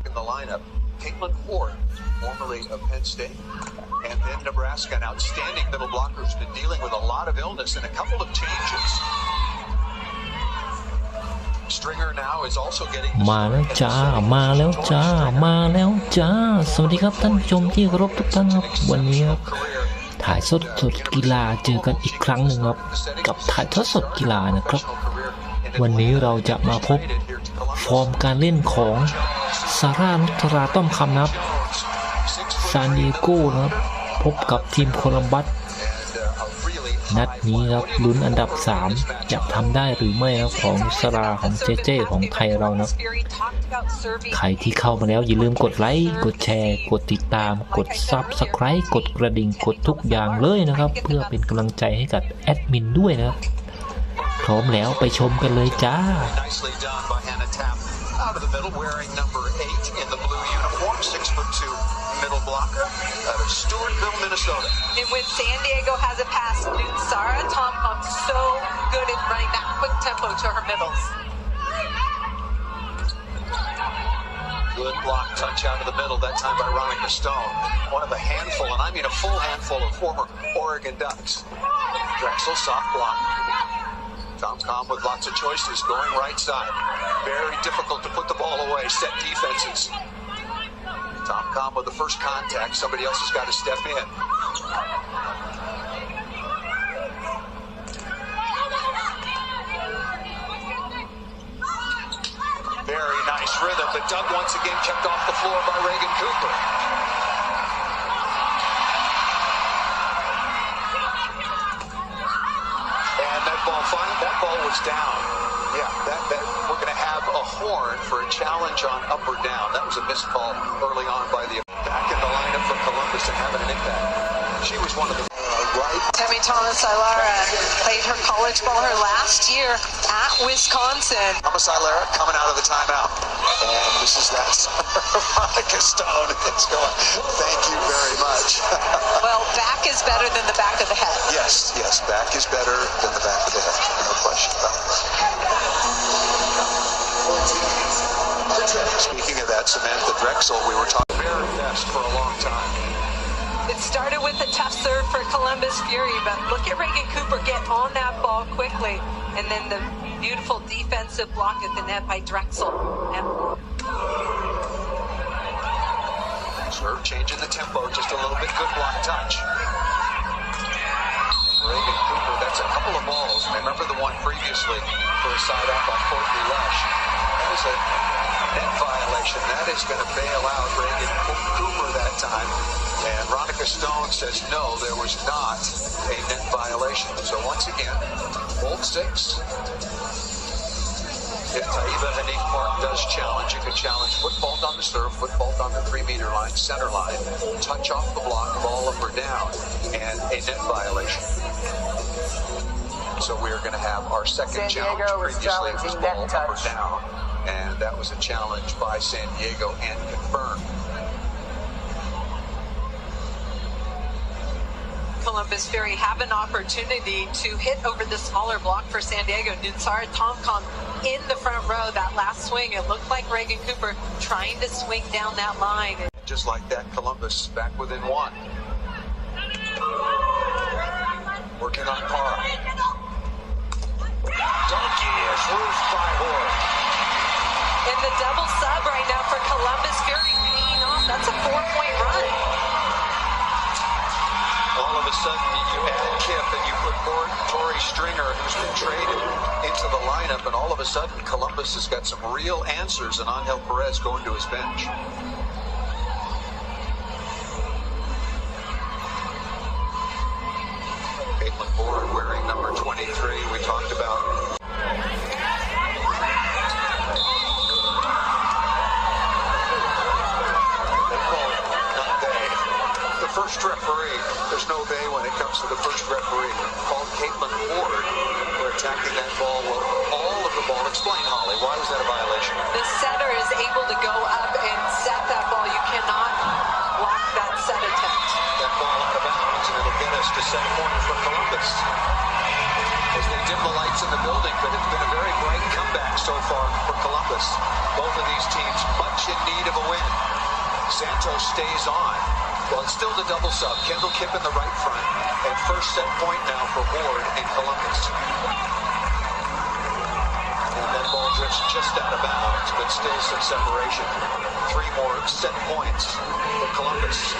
in the lineup. Caitlin Ford, formerly of Penn State, and then Nebraska, an outstanding middle blocker who's been dealing with a lot of illness and a couple of changes. Stringer now is also getting มาแล้วจ้าสวัสดีครับท่านผู้ชมที่เคารพทุกท่านครับวันนี้ครับถ่ายสดกีฬาเจอกันอีกครั้งหนึ่งครับกับถ่ายทอดสดกีฬานะครับวันนี้เราจะมาพบฟอร์มการเล่นของซาร่านุชราต้อมคำนะครับซานดิเอโกนะครับพบกับทีมโคลัมบัสนัดนี้ครับลุ้นอันดับ3จะทำได้หรือไม่ครับของนุชราของเจของไทยเรานะใครที่เข้ามาแล้วอย่าลืมกดไลค์กดแชร์กดติดตามกด Subscribe กดกระดิ่งกดทุกอย่างเลยนะครับเพื่อเป็นกำลังใจให้กับแอดมินด้วยนะครับพร้อมแล้วไปชมกันเลยจ้าout of the middle, wearing number 8 in the blue uniform, 6'2" middle blocker out of Stewartville, Minnesota. And when San Diego has a pass, Sarah Tomcom's so good at running that quick tempo to her middles. Good block touch out of the middle, that time by Ronica Stone. One of a handful, and I mean a full handful of former Oregon Ducks. Drexel, soft block. Tomcom with lots of choices, going right side. Very difficult to put the ball away, set defenses. Tomcom with the first contact, somebody else has got to step in. Very nice rhythm, but Doug once again kept off the floor by Reagan Cooper. That ball was down. Yeah, that we're going to have a horn for a challenge on up or down. That was a missed call early on by the back in the lineup for Columbus and having an impact. She was one of the right. Tammy Thomas-Ilara played her college ball her last year at Wisconsin. Thomas-Ilara coming out of the timeout. And this is that Ronica Stone. It's going, thank you very much. Well, back is better than the back of the head. Yes, back is better than the back of the head. No question about it. Speaking of that, Samantha Drexel, we were talking very best for a long time. It started with a tough serve for Columbus Fury, but look at Reagan Cooper get on that ball quickly. And then the beautiful defensive block at the net by Drexel. Serve changing the tempo just a little bit. Good block touch. Reagan Cooper, that's a couple of balls. Remember the one previously for a side up on Courtney Lush. That was a net violation. That is going to bail out Reagan Cooper that time. And Ronica Stone says no, there was not a net violation. So once again, both six. If Taiba Hanif Park does challenge, you can challenge foot fault on the serve, foot fault on the 3-meter line, center line, touch off the block, ball up or down, and a net violation. So we are going to have our second challenge. Previously it was ball up or down, and that was a challenge by San Diego and confirmed. Columbus Fury have an opportunity to hit over the smaller block for San Diego. Nutsara Tomcom in the front row. That last swing, it looked like Reagan Cooper trying to swing down that line. Just like that, Columbus back within one. Working on Para. Donkey is roofed by Hoare. And the double sub right now for Columbus Fury paying off. That's a 4-point run. All of a sudden, you add Kip and you put Tori Stringer, who's been traded, into the lineup, and all of a sudden, Columbus has got some real answers, and Angel Perez going to his bench. Caitlin Ford wearing number 23. We talked about. First referee, there's no they when it comes to the first referee, called Caitlin Ford for attacking that ball. Well, all of the ball. Explain, Holly, why was that a violation? The setter is able to go up and set that ball. You cannot block that set attempt. That ball out of bounds, and it'll get us to set point for Columbus. As they dim the lights in the building, but it's been a very bright comeback so far for Columbus. Both of these teams much much in need of a win. Santos stays on. Well, it's still the double sub. Kendall Kipp in the right front. And first set point now for Ward in Columbus. And that ball drifts just out of bounds, but still some separation. 3 more set points for Columbus.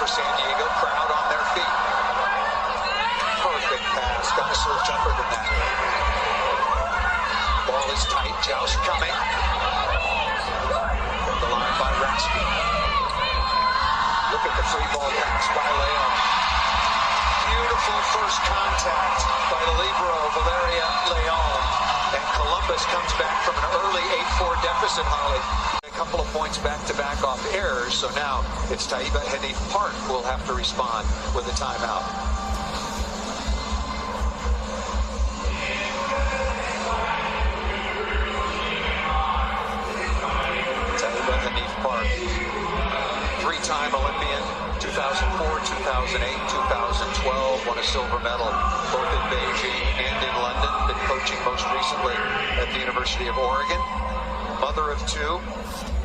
San Diego, crowd on their feet. Perfect pass. Got to serve tougher than that. Ball is tight. Joust coming. The line by Rasky. Look at the free ball pass by Leon. Beautiful first contact by the libero, Valeria Leon. And Columbus comes back from an early 8-4 deficit, Holly. A couple of points back-to-back off errors, so now it's Taiba Hanif Park who will have to respond with a timeout. Taiba Hanif Park, 3-time Olympian, 2004, 2008, 2012, won a silver medal both in Beijing and in London, been coaching most recently at the University of Oregon. Mother of 2,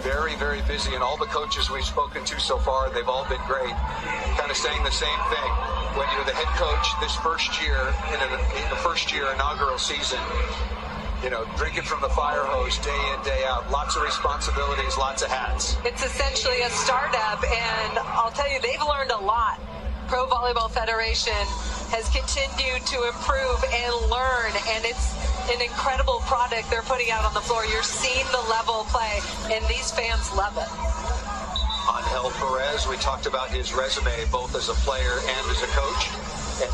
very, very busy, and all the coaches we've spoken to so far, they've all been great. Kind of saying the same thing. When you're the head coach this first year, in the first year inaugural season, you know, drinking from the fire hose day in, day out, lots of responsibilities, lots of hats. It's essentially a startup, and I'll tell you, they've learned a lot. Pro Volleyball Federation has continued to improve and learn, and it's an incredible product they're putting out on the floor. You're seeing the level play, and these fans love it. Angel Perez, we talked about his resume both as a player and as a coach. And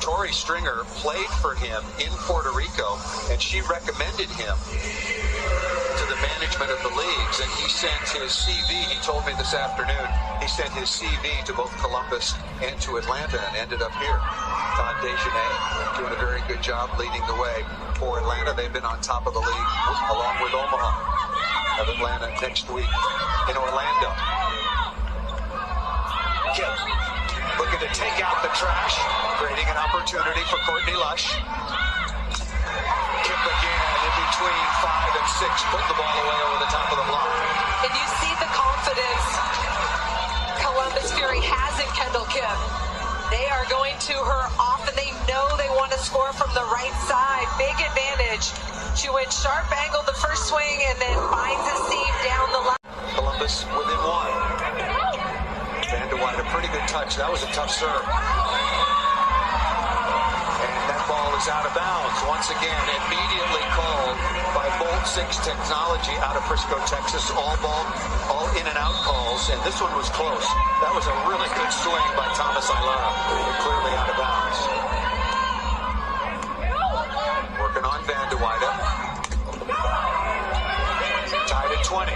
Tori Stringer played for him in Puerto Rico, and she recommended him to the management of the leagues, and he sent his CV. He told me this afternoon he sent his CV to both Columbus and to Atlanta and ended up here. Todd Dejanay doing a very good job leading the way for Atlanta. They've been on top of the league along with Omaha. Have Atlanta next week in Orlando. Kipp looking to take out the trash, creating an opportunity for Courtney Lush. Kipp again in between 5 and 6, putting the ball away over the top of the block. And you see the confidence Columbus Fury has in Kendall Kipp. They are going to her off, and they know they want to score from the right side. Big advantage. She went sharp angle the first swing and then finds a seam down the line. Columbus within 1. Van de Wyde, a pretty good touch. That was a tough serve. And that ball is out of bounds. Once again, immediately called by Bolt 6 Technology out of Frisco, Texas. All in and out calls. And this one was close. That was a really good swing by Thomas Aylara. Clearly out of bounds. Working on Van de Wyde. Tied at 20.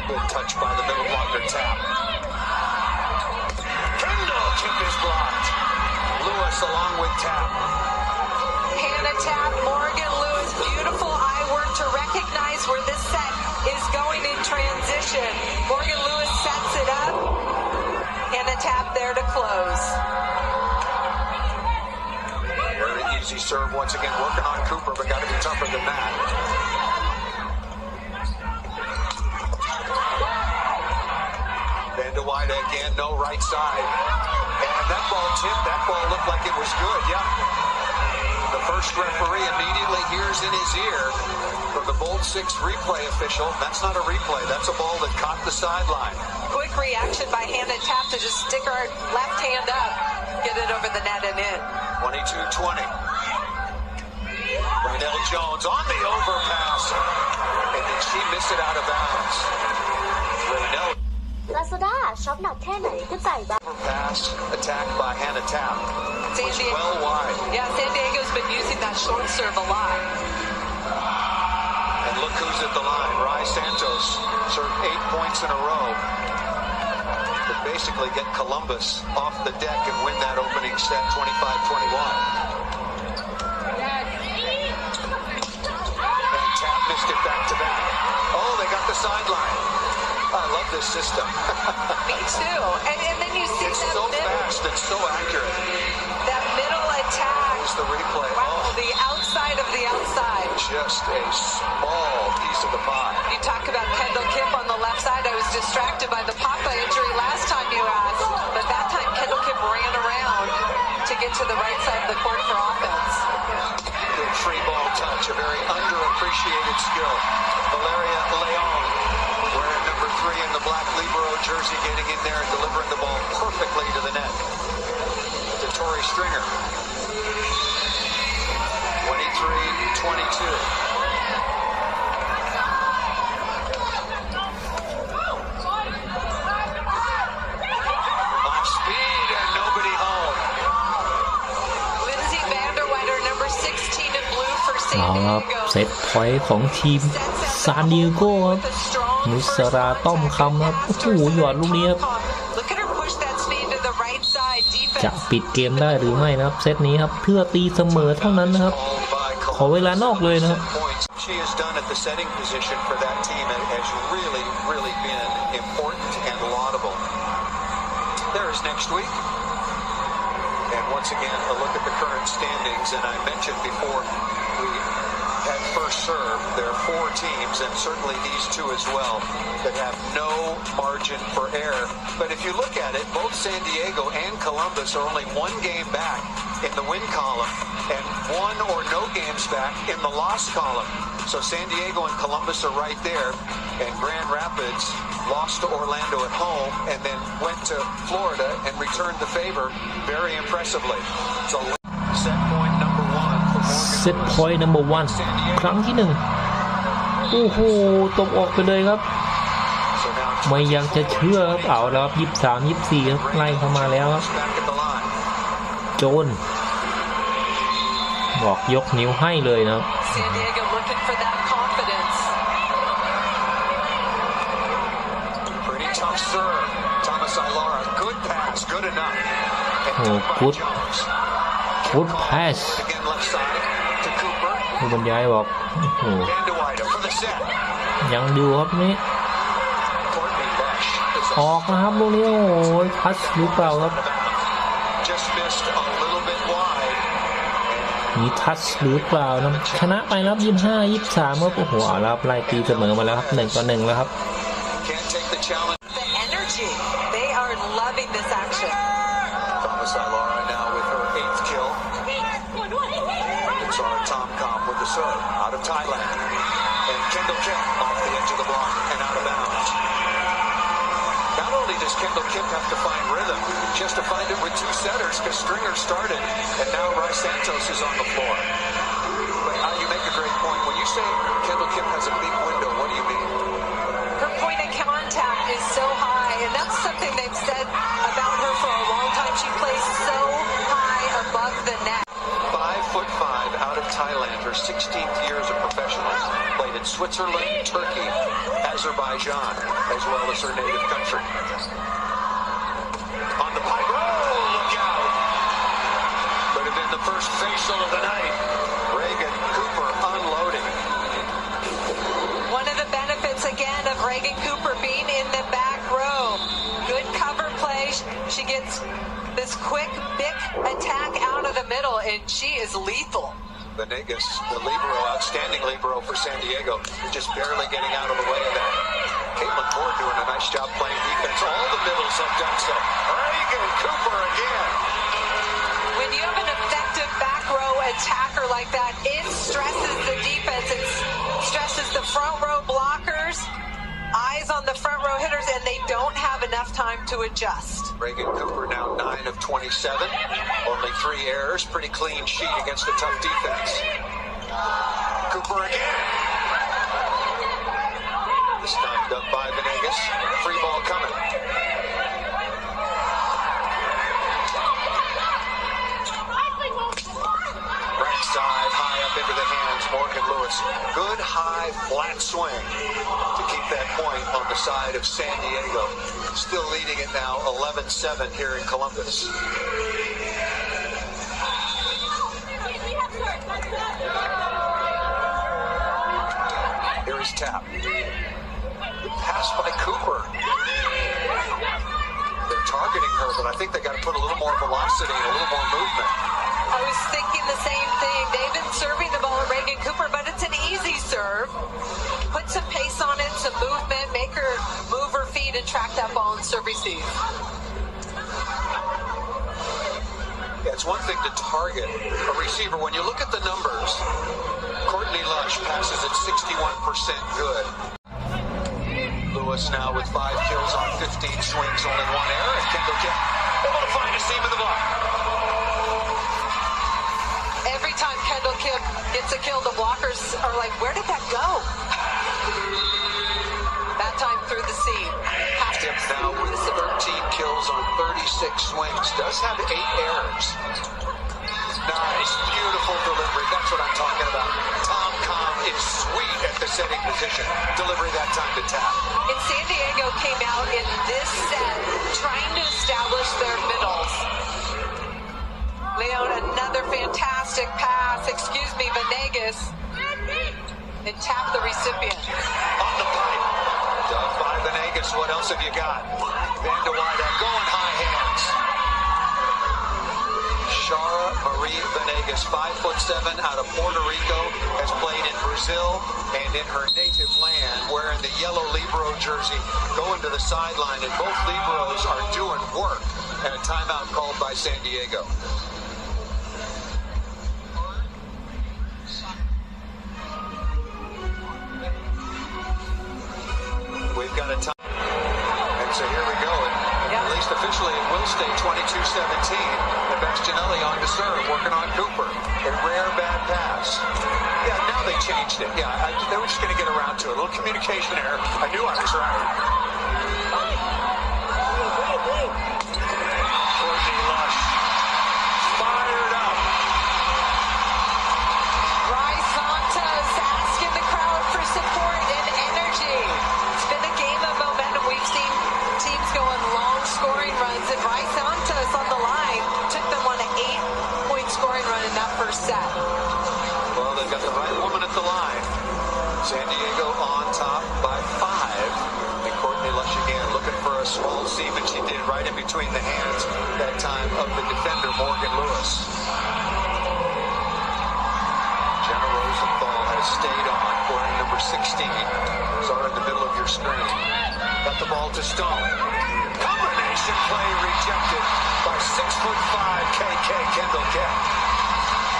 Good touch by the middle blocker, Tap. Kendall Kipp is blocked. Lewis along with Tap. Hannah Tap, Morgan Lewis, beautiful eye work to recognize where this set is going in transition. Morgan Lewis sets it up. Hannah Tap there to close. Very easy serve once again, working on Cooper, but got to be tougher than that. Van de Wyde again, no right side. And that ball tipped, that ball looked like it was good, yeah. The first referee immediately hears in his ear from the Bolt 6 replay official. That's not a replay, that's a ball that caught the sideline. Quick reaction by Hannah Tap to just stick her left hand up, get it over the net and in. 22-20. Raynell Jones on the overpass. And did she miss it out of bounds? Raynell. Lazada ช็อปหนักแค่ไหนก็จ่ายแบบ Pass attacked by Hannah Tap. Was well wide. Yeah, San Diego's been using that short serve a lot. And look who's at the line. Rai Santos served 8 points in a row to basically get Columbus off the deck and win that opening set 25-21. And Tap missed it back to back. Oh, they got the sideline. I love this system. Me too. And then you see It's that so middle, fast and so accurate. that middle attack. Here's the replay. Wow, Oh, the outside of the outside. just a small piece of the pie. You talk about Kendall Kipp on the left side. I was distracted by the Papa injury last time you asked, but that time Kendall Kipp ran around to get to the right side of the court for offense. Good free ball touch, a very underappreciated skill. Valeria Leon, wearing number 3 in the black libero jersey, getting in there and delivering the ball perfectly to the net. To Tori Stringer. 23-22. Off speed and nobody home. Lindsay Vanderweider, number 16 in blue for เอา San ครับ Diego. เซตพอยต์ของทีมซานดิเอโกครับ With a strong นุสราต้อมคำครับโอ้โหหยอดลูกนี้ครับ Look at her push that speed to the right side. จะ Defense. ปิดเกมได้หรือไม่นะครับเซตนี้ครับเพื่อตีเสมอเท่านั้นนะครับ ขอเวลานอกเลยนะครับ She has done at the setting position for that team has really, really been important and laudable. There is next week. And once again, a look at the current standings. And I mentioned before we had first serve, there are 4 teams, and certainly these 2 as well, that have no margin for error. But if you look at it, both San Diego and Columbus are only 1 game back in the win column and 1 or no games back in the loss column. So San Diego and Columbus are right there, and Grand Rapids lost to Orlando at home and then went to Florida and returned the favor very impressively. So set point number 1 for Morgan. เซตพอยต์นัมเบอร์1ครั้งที่ 1โอ้โหตกออกไปเลยครับ So now ไม่ยังจะเชื่อครับเอาแล้วครับ23 24ครับไล่เข้ามาแล้วครับ back at the line. โจนบอกยกนิ้วให้เลยนะครับ San Diego looking for that confidence. Pretty tough serve. Thomas Ilara, good pass, good enough. And Oh, done by good. Jones. Good pass Again left side to Cooper. ผู้บรรยายบอกโอ้โห Vanderweider for the set. ยังดูครับนี่ Courtney Bush is ออกนะครับลูกนี้โอ้โหทัชหรือเปล่าครับ just missed a little bit wide. มีทัชหรือเปล่านะชนะไปแล้ว25-23ครับโอ้โหเอาแล้วครับไล่ตีเสมอมาแล้วครับ1-1แล้วครับ Can't take the challenge. The energy. They are loving this action. Thomas Ilara now with her 8th kill. It's our Tom with the serve out of Thailand. And Kendall Kipp off the edge of the block and out of bounds. Not only does Kendall Kipp have to find rhythm, she has to find it with 2 setters because Stringer started and now Rice Santos is on the floor. But you make a great point. When you say Kendall Kipp has a big window, what do you mean? Her point of contact is so high, and that's something they've said about her for a long time. She plays so high above the net. 5'5" out of Thailand, her 16th year as a professional. Played in Switzerland, Turkey, Azerbaijan, as well as her native country. On the pipe, oh, look out! Could have been the first facial of the night. Reagan Cooper unloading. One of the benefits, again, of Reagan Cooper being in the back row. Good cover play. She gets this quick, big attack out of the middle, and she is lethal. Venegas, the libero, outstanding libero for San Diego, just barely getting out of the way of that. Caitlin Ford doing a nice job playing defense. All the middles have done so. Reagan Cooper again. When you have an effective back row attacker like that, it stresses the defense. It stresses the front row blockers, eyes on the front row hitters, and they don't have enough time to adjust. Reagan Cooper now 9 of 27. Only 3 errors. Pretty clean sheet against a tough defense. Cooper again. This time done by Venegas. Free ball coming. Right side, high up into the hands, Morgan Lewis. Good high flat swing to keep that point on the side of San Diego. Still leading it now 11-7 here in Columbus. Here is Tap. pass by Cooper. They're targeting her, but I think they got to put a little more velocity and a little more movement. I was thinking the same thing. They've been serving the ball at Reagan Cooper, but it's an easy serve. Put some pace on it, some movement, make her move her feet and track that ball and serve receive. Yeah, it's one thing to target a receiver. When you look at the numbers, Courtney Lush passes at 61% good. Lewis now with 5 kills on 15 swings, only 1 error, and Kendall Kipp able to find a seam in the block. Every time Kendall Kipp gets a kill, the blockers are like, where did that go? That time through the seam. Kipp now with 13 kills on 36 swings, does have 8 errors. Nice, beautiful delivery. That's what I'm talking about. Tom Com is sweet at the setting position. Delivery that time to tap. And San Diego came out in this set trying to establish their middles. Leon, another fantastic pass. Excuse me, Venegas. And tap the recipient. On the pipe. Dug by Venegas. What else have you got? Van de Wyda going high hands. Shara Marie Venegas, 5'7", out of Puerto Rico, has played in Brazil and in her native land, wearing the yellow Libero jersey, going to the sideline, and both Liberos are doing work, and a timeout called by San Diego. We've got a time, and so here we go. At least officially it will stay 22-17. And Bastianelli on to serve, working on Cooper. A rare bad pass. Yeah, now they changed it. Yeah, they were just going to get around to it. A little communication error. I knew I was right. Courtney Lush. Fired up. Bryce Santos asking the crowd for support and energy. It's been a game of momentum. We've seen teams going long scoring runs, and Bryce Santos on the line took them on an 8-point scoring run in that first set. Well, they've got the right woman at the line. San Diego on top by 5. And Courtney Lush again looking for a small seam, and she did right in between the hands that time of the defender, Morgan Lewis. Jenna Rosenthal has stayed on, wearing number 16. Saw her in the middle of your screen. Got the ball to Stone. Combination play rejected by 6'5" KK Kendall Kipp.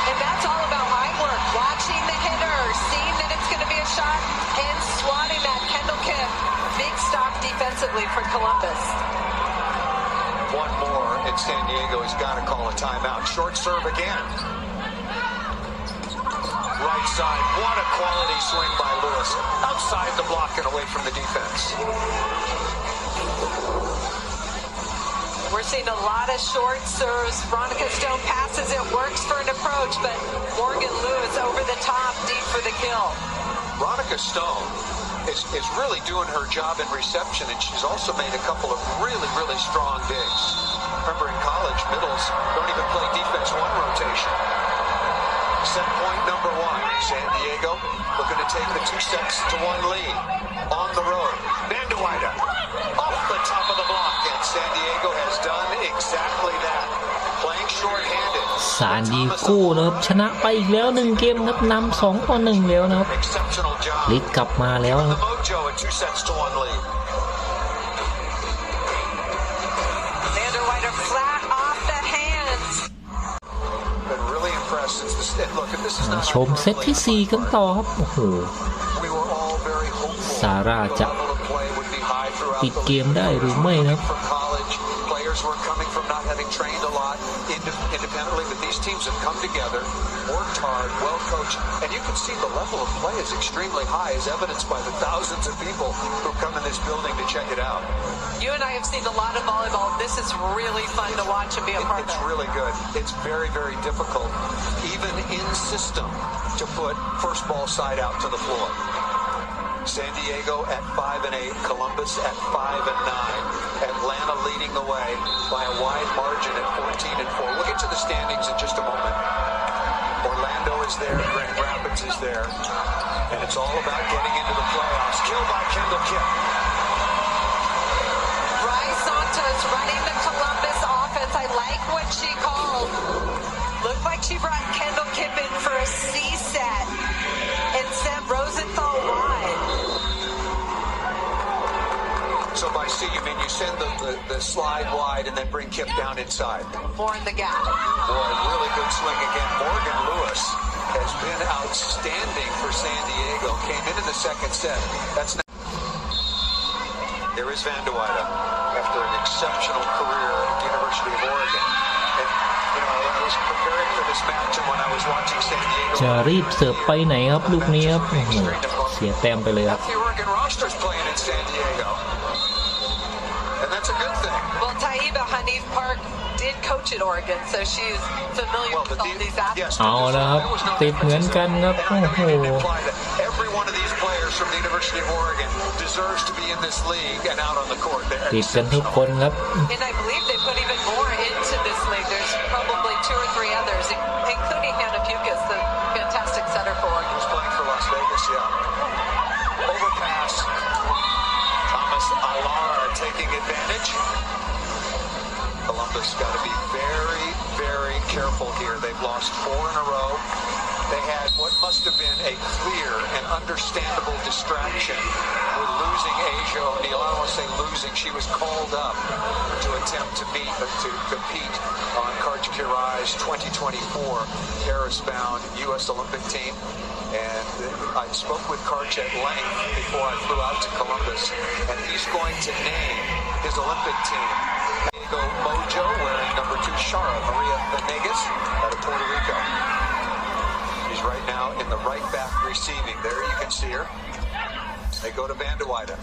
And that's all about eye work, watching the hitter, seeing that it's going to be a shot, and swatting that. Kendall Kipp, big stop defensively for Columbus. One more, and San Diego has got to call a timeout. Short serve again. Right side, what a quality swing by Lewis. Outside the block and away from the defense. We're seeing a lot of short serves. Veronica Stone passes, it works for an approach, but Morgan Lewis over the top, deep for the kill. Veronica Stone is really doing her job in reception, and she's also made a couple of really, really strong digs. Remember, in college, middles don't even play defense one rotation. Set point number 1. San Diego looking to take the 2 sets to 1 lead. On the road. Van de Wyda off the top of the block, and San Diego has done exactly that. Playing short-handed. ซานดิเอโก้นะครับชนะไปอีกแล้ว1เกมครับนำ2-1แล้วนะครับ Exceptional job. ลิกกลับมาแล้วนะค The รับ mojo at 2 sets to 1 lead. Van der Wyder flat off the hands. Been really impressed since the look. If this is มา not ชมเซตที่4กันต่อครับโอ้โห we were all very hopeful. ซาร่าจะ Level of play would be high throughout ปิด the เกมได้หรือไม่นะครับ from college. Players were coming from not having trained a lot independently, but these teams have come together, worked hard, well coached, and you can see the level of play is extremely high, as evidenced by the thousands of people who come in this building to check it out. You and I have seen a lot of volleyball. This is really fun to watch and be a part of. It's really good. It's very, very difficult, even in system, to put first ball side out to the floor. San Diego at 5-8, Columbus at 5-9. Atlanta leading the way by a wide margin at 14-4. We'll get to the standings in just a moment. Orlando is there, Grand Rapids is there, and it's all about getting into the playoffs. Kill by Kendall Kipp. running the Columbus offense. I like what she called. Looked like she brought Kendall Kipp in for a C set and sent Rosenthal wide. So by C, you mean you send the slide wide and then bring Kipp down inside? More in the gap. Boy, really good swing again. Morgan Lewis has been outstanding for San Diego. Came in the second set. That's not... Here is Van de Weyden after an exceptional career at the University of Oregon. And, you know, I was preparing for this match and when I was watching San Diego... จะรีบเสิร์ฟไปไหนครับลูกนี้ครับเสียแต้มไปเลยครับ The Oregon roster's playing in San Diego. And that's a good thing. Well, Taiba Hanif Park did coach at Oregon, so she's familiar with all these athletes. เอาแล้วครับติดเหมือนกันครับโอ้โห Every one of these players from the University of Oregon deserves to be in this league and out on the court. ติดกันทุกคนครับ And I believe they put even more into this league. There's probably 2 or 3 others, including Hannah Pukas, the fantastic setter for Oregon. Who's playing for Las Vegas, yeah. Overpass. Thomas Alar taking advantage. Columbus got to be very, very careful here. They've lost 4 in a row. They had what must have been a clear and understandable distraction with losing Asia O'Neal. I don't want to say losing. She was called up to attempt to compete on Karch Kirai's 2024 Paris-bound U.S. Olympic team. And I spoke with Karch at length before I flew out to Columbus, and he's going to name his Olympic team. Diego Mojo wearing number 2, Shara Maria Venegas out of Puerto Rico. She's right now in the right back receiving. There you can see her. They go to Van de Weyden.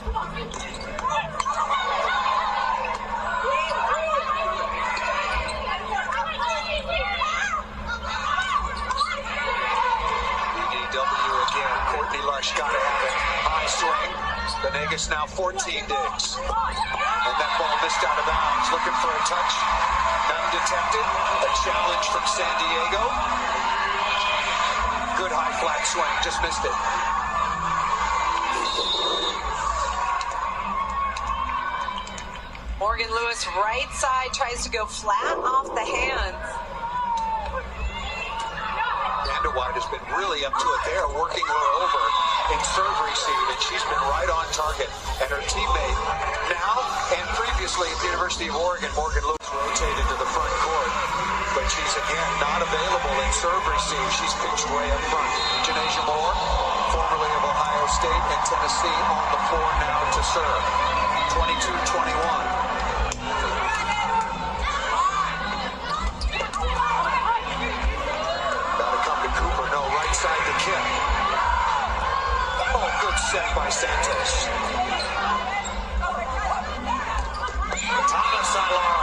BDW again. Courtney Lush got to have it. High swing. Venegas now 14 digs. And that ball missed out of bounds. Looking for a touch. None detected. A challenge from San Diego. Good high flat swing. Just missed it. Morgan Lewis, right side, tries to go flat off the hands. Van de Weyden has been really up to it. They are working her over in serve receive, and she's been right on target. And her teammate now and previously at the University of Oregon, Morgan Lewis, rotated to the front court. But she's again not available in serve receive. She's pitched way up front. Janasia Moore, formerly of Ohio State and Tennessee, on the floor now to serve. 22-21. Side to Kipp. Oh, good set by Santos. Thomas Alar.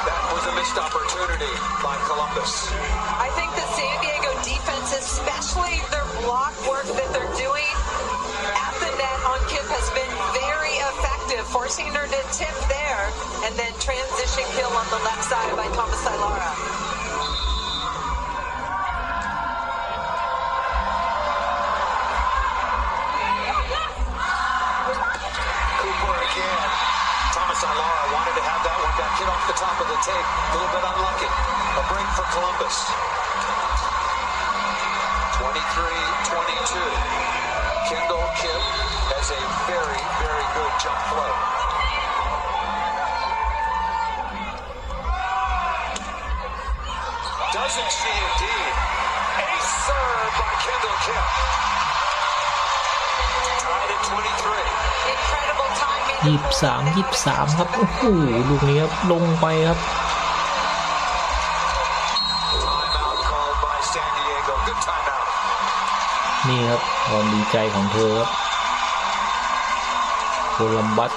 That was a missed opportunity by Columbus. I think the San Diego defense, especially their block work that they're doing at the net on Kipp, has been very effective, forcing her to tip there and then transition kill on the left side by Thomas Alara. Alara wanted to have that one back, hit off the top of the tape. A little bit unlucky. A break for Columbus. 23-22. Kendall Kipp has a very, very good jump float. Doesn't she indeed? Ace serve by Kendall Kipp. Tied at 23. Incredible timing. 23 ครับโอ้โหลูกนี้ครับลงไปครับ Timeout called by San Diego. Good timeout. นี่ครับความดีใจของเธอครับโคลัมบัส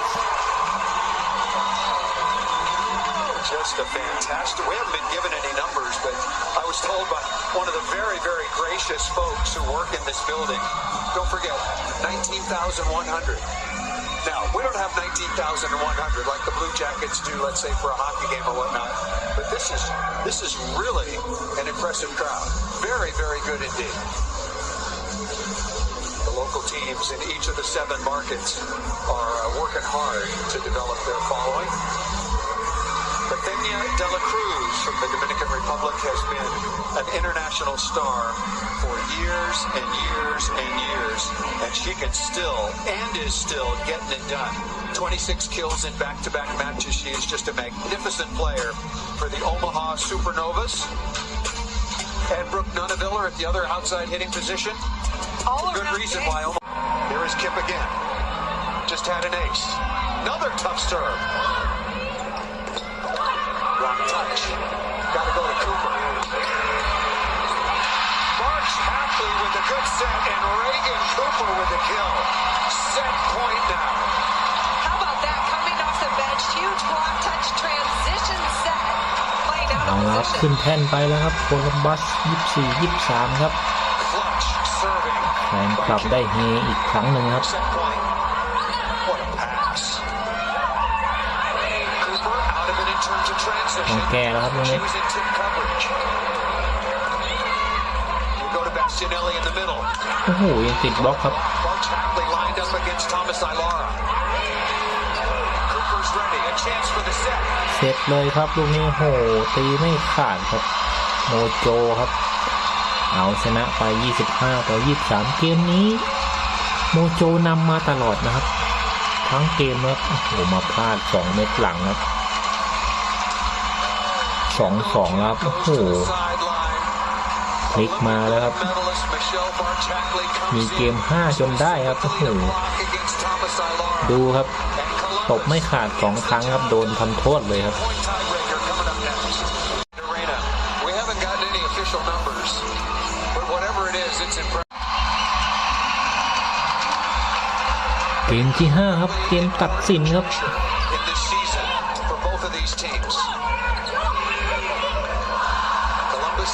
Just a fantastic. We haven't been given any numbers, but I was told by one of the very, very gracious folks who work in this building. Don't forget, 19,100. Now, we don't have 19,100 like the Blue Jackets do, let's say, for a hockey game or whatnot. But this is really an impressive crowd. Very, very good indeed. The local teams in each of the 7 markets are working hard to develop their following. From the Dominican Republic has been an international star for years and years and years, and she can still and is still getting it done. 26 kills in back-to-back matches. She is just a magnificent player for the Omaha Supernovas. And Brooke Nunaviller at the other outside hitting position. Good reason why Omaha. Here is Kip again. Just had an ace. Another tough serve. Block touch. Got to go to Cooper. March Hackley with a good set, and Reagan Cooper with a kill. Set point now. How about that? Coming off the bench, huge block touch transition set. Playing out เอาละครับ of ขึ้น position. แท่นไปแล้วครับโคลัมบัส24-23ครับ Clutch serving. แฟนคลับได้เฮอีกครั้งหนึ่งครับ Set point. What a pass. Cooper out of it in terms of ต้อ transition. งแก้แล้วครับตรง She นี้ was in tip coverage. You go to Bastianelli in the middle. โอ้โหยังติดบล็อกครับ March Hackley lined up against Thomas Ilara. Cooper's ready. A chance for the set. เสร็จเลยครับลูกนี้โหตีไม่ขาดครับโมโจครับเอาชนะไป25-23เกมนี้โมโจนำมาตลอดนะครับทั้งเกมครับโอ้โหมาพลาด2เม็ดหลังครับ 2-2 ครับโอ้โหพลิกมาแล้วครับมีเกม5จนได้ครับโอ้โหดูครับตบไม่ขาด2ครั้งครับโดนทำโทษเลยครับเกมที่5ครับเกมตัดสินครับ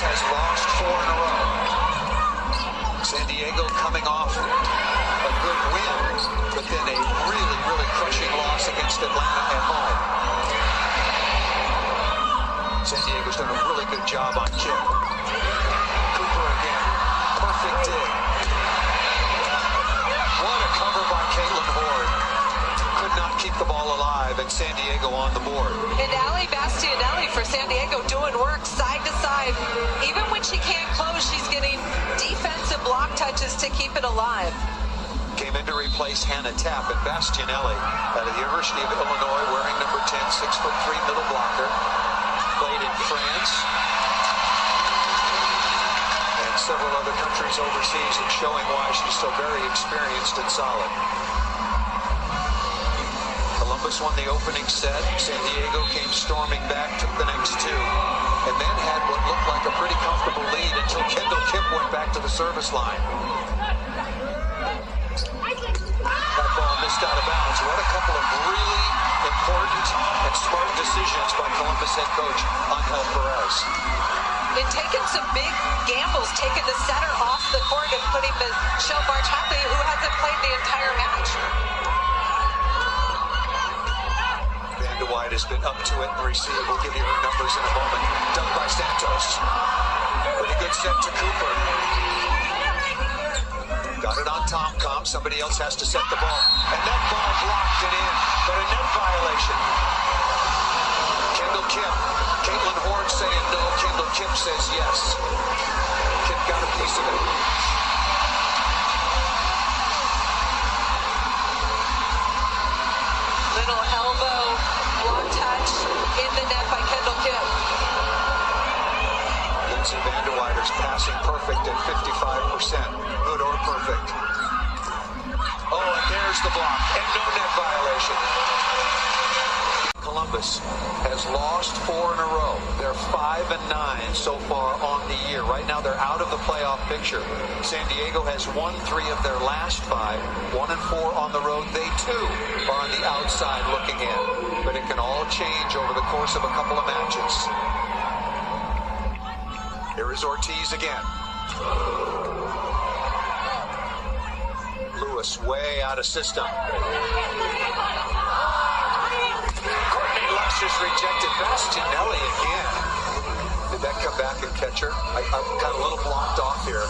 Has lost 4 in a row. San Diego coming off a good win, but then a really crushing loss against Atlanta at home. San Diego's done a really good job on Kip. Cooper again. Perfect dig. What a cover by Caitlin Horde. Could not keep the ball alive, and San Diego on the board. And Ali Bastianelli for San Diego doing work side to side. Even when she can't close, she's getting defensive block touches to keep it alive. Came in to replace Hannah Tapp, and Bastianelli out of the University of Illinois wearing number 10, 6'3" middle blocker. Played in France and several other countries overseas, and showing why she's so very experienced and solid. Columbus won the opening set. San Diego came storming back, took the next two, and then had what looked like a pretty comfortable lead until Kendall Kip went back to the service line. That ball missed out of bounds. What a couple of really important and smart decisions by Columbus head coach Angel Perez. And taking some big gambles, taking the setter off the court and putting Michelle March Hackley, who hasn't played the entire match. White has been up to it and received. We'll give you her numbers in a moment. Done by Santos. Pretty good set to Cooper. Got it on Tom-Com. Somebody else has to set the ball. And that ball blocked it in. But a net violation. Kendall Kip. Caitlin Horde saying no. Kendall Kip says yes. Kip got a piece of it. Little elbow block touch in the net by Kendall Kip. Lindsay Vanderweider's passing perfect at 55%. Good or perfect. Oh, and there's the block. And no net violation. Columbus has lost 4 in a row. They're 5-9 so far on the year. Right now they're out of the playoff picture. San Diego has won 3 of their last 5, 1-4 on the road. They too are on the outside looking in. But it can all change over the course of a couple of matches. Here is Ortiz again. Lewis way out of system. Is rejected. Bastianelli again. Did that come back and catch her? I got a little blocked off here.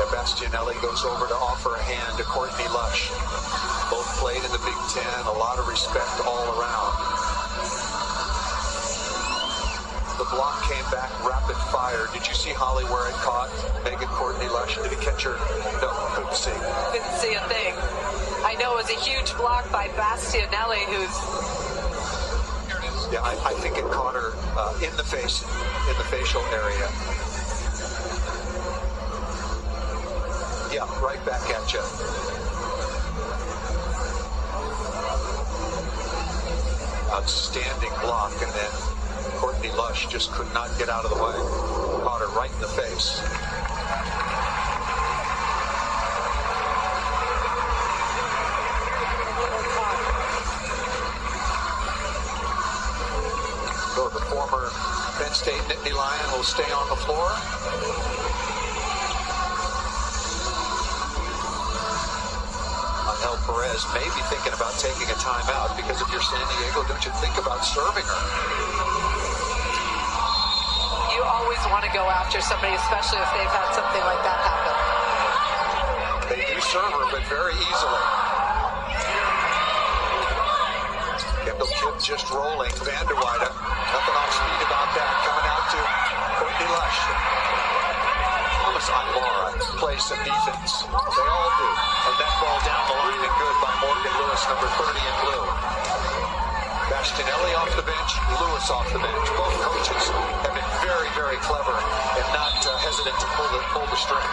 That Bastianelli goes over to offer a hand to Courtney Lush. Both played in the Big Ten. A lot of respect all around. the block came back rapid fire. Did you see Holly where it caught Megan Courtney Lush? Did he catch her? No, couldn't see. Couldn't see a thing. I know it was a huge block by Bastianelli, who's... Yeah, I think it caught her in the face, in the facial area. Yeah, right back at you. Outstanding block, and then Courtney Lush just could not get out of the way. Caught her right in the face. So the former Penn State Nittany Lion will stay on the floor. Angel Perez may be thinking about taking a timeout because if you're San Diego, don't you think about serving her? You always want to go after somebody, especially if they've had something like that happen. They do serve her, but very easily. Kendall Kidd just rolling. Vanderweide, nothing off speed about that. Coming out to Courtney Lush. Thomas Ibarra plays some defense. They all do. And that ball down the line and good by Morgan Lewis, number 30 in blue. Bastianelli off the bench, Lewis off the bench. Both coaches have been very, very clever and not hesitant to pull the string.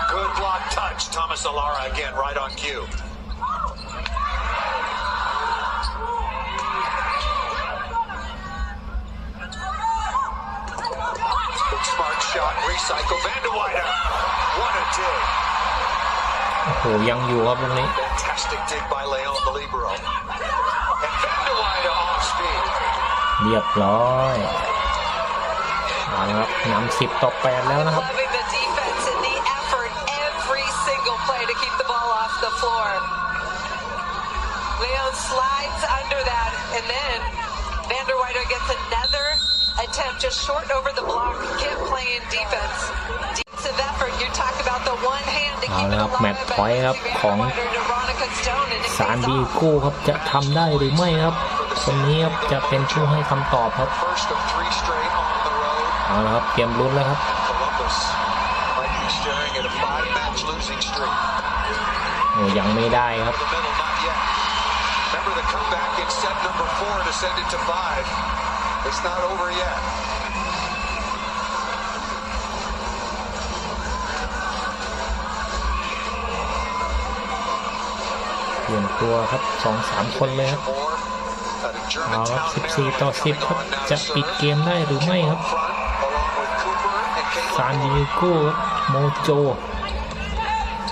Good block touch. Thomas Alara again right on cue. Good smart shot. Recycle. Vanderweide. What a dig. โอ้โหยังอยู่ครับตรงนี้ Fantastic dig by Leon the libero. And Vanderweide off speed. เรียบร้อยเอาละครับนำ10-8แล้วนะครับ Loving the defense and the effort every single play to keep the ball off the floor. Leon slides under that, and then Vanderweide gets another attempt just short over the block. Kept playing defense. Defensive effort. You talk about the one hand to keep it alive. แมตช์พอยต์ครับของซานดิเอโก้ครับจะทำได้หรือไม่ครับคนนี้ครับจะเป็นผู้ให้คำตอบครับเอาละครับเตรียมลุ้นแล้วครับโอ้ยังไม่ได้ครับเปลี่ยนตัวครับ 2-3 คนเลยครับเอาครับ14-10ครับจะปิดเกมได้หรือไม่ครับซานดิเอโก้โมโจ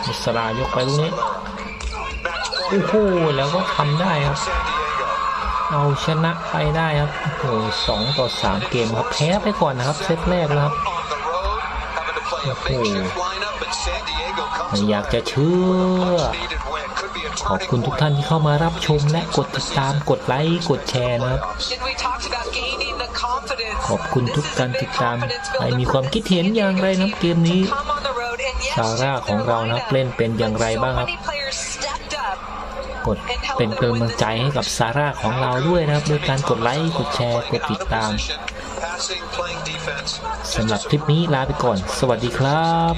มุสลายกไปลูกนี้โอ้โหแล้วก็ทำได้ครับเอาชนะไปได้ครับโอ้โห2-3 เกมครับแพ้ไปก่อนนะครับเซตแรกนะครับโอ้โหไม่อยากจะเชื่อขอบคุณทุกท่านที่เข้ามารับชมและกดติดตามกดไลค์กดแชร์นะครับขอบคุณทุกการติดตามใครมีความคิดเห็นอย่างไรนะเกมนี้ซาร่าของเรานะเล่นเป็นอย่างไรบ้างครับกดเป็นกำลังใจให้กับซาร่าของเราด้วยนะครับด้วยการกดไลค์กดแชร์กดติดตามสำหรับคลิปนี้ลาไปก่อนสวัสดีครับ